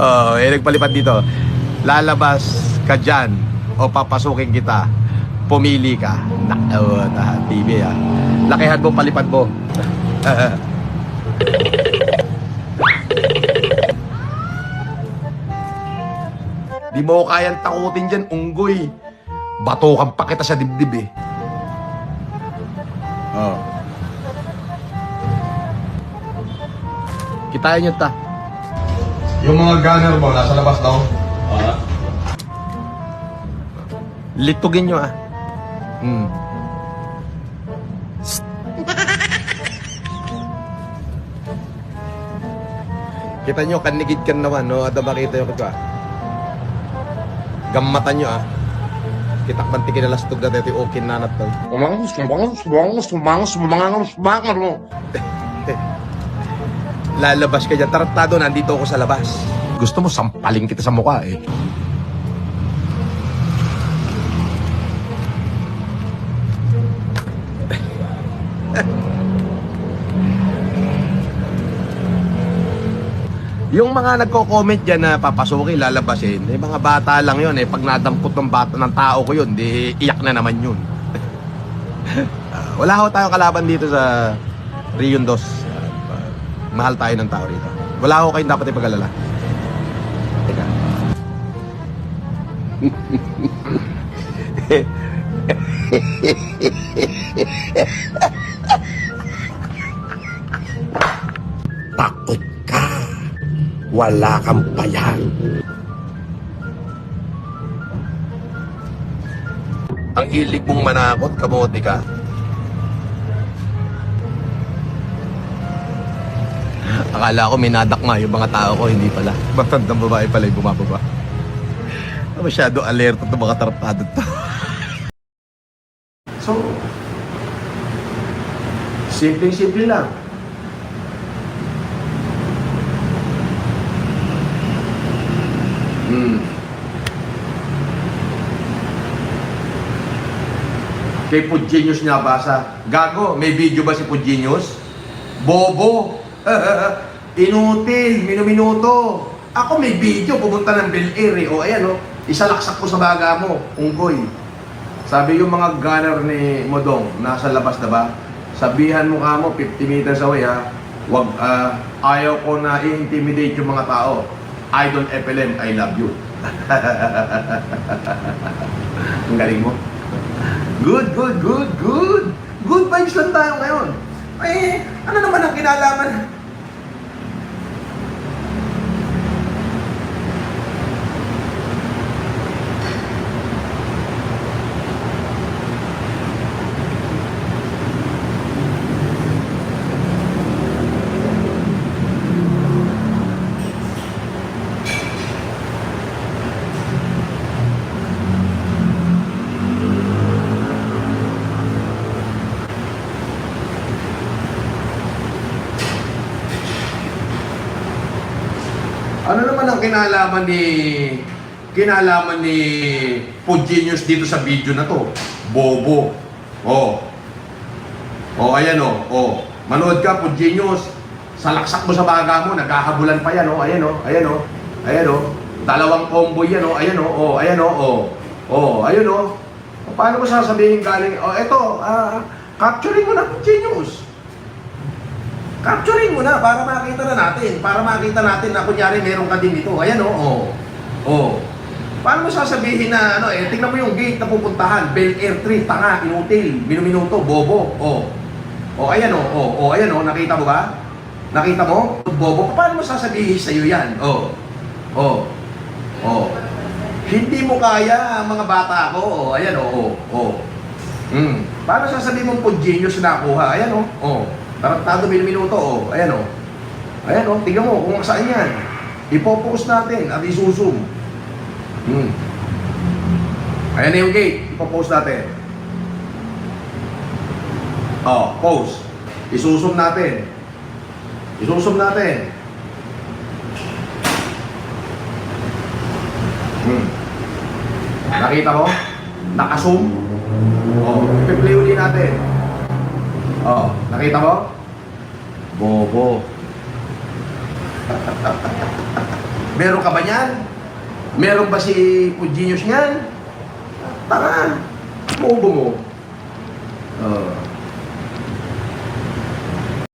Nagpalipad dito. Lalabas ka dyan o papasukin kita. Pumili ka. TV ah. Lakihan mo, palipad mo. Di mo kayang takutin dyan, unggoy. Batukan pa kita sa dibdib eh. Kitain nyo ta. Yung mga gunner mo, nasa labas daw. Litugin nyo ah. Kita nyo, kanigid kan naman, no? Ada makita yung kito ah. Gammatan nyo ah. Kitakban ti kinalastog na tayo okay nanat daw. Lalabas ka dyan. Tarantado, nandito ako sa labas. Gusto mo, sampaling kita sa mukha eh. Yung mga nagko-comment dyan na papasukin, lalabasin, eh, mga bata lang yun eh. Pag nadampot ng bata ng tao ko yun, di iyak na naman yun. Wala ho tayo kalaban dito sa Rion 2. Mahal tayo ng tao rito. Wala ho kayong dapat ipag-alala. Teka. Takot ka. Wala kang bayan. Ang hilig mong manakot, kamote ka. Akala ko minadakma yung mga tao ko, hindi pala. Matandang babae pala yung bumababa. Masyado alerto itong mga tarpado to. So, simpleng-simple lang. Kay Pudgenius niya basa. Gago, may video ba si Pudgenius? Bobo! Inutil, minuminuto. Ako may video, pumunta ng Bel Air eh. O ayan o, isalaksak ko sa baga mo, unggoy. Sabi yung mga gunner ni Modong, nasa labas na ba? Sabihan mo ka mo, 50 meters away ha. Wag, ayaw ko na i-intimidate yung mga tao. Idol FLM, I love you. Ang galing mo. Good. Good vibes lang tayo ngayon. Eh, ano naman ang kinalaman? Ano naman ang kinalaman ni Pudgenius dito sa video na to? Bobo. Ayan oh. Manood ka, Pudgenius. Salaksak mo sa baga mo, naghahabulan pa yan Ayan oh. Dalawang combo yan Ayan oh. Paano mo sasabihin galing? Capturing mo na, Pudgenius. Capturing mo na para makita natin na kunyari meron ka din dito. Ayan Paano mo sasabihin na tingnan mo yung gate na pupuntahan, Bel Air 3, tanga, inutil, minuminuto, bobo. Ayan nakita mo ba? Nakita mo? Bobo, paano mo sasabihin sa iyo yan? Hindi mo kaya mga bata ko. Ayan Paano sasabihin mong Pudgenius na nakuha? Ayan Tarantado minuto Ayan tingnan mo kung saan yan. Ipopost natin at isusum. Ayan na yung gate. Ipopost natin. Post. Isusum natin. Nakita mo? Nakasum. Ipi-play ulit natin. Nakita mo? Bobo. Meron ka ba niyan? Meron ba si Puginius niyan? Tara, mubo mo.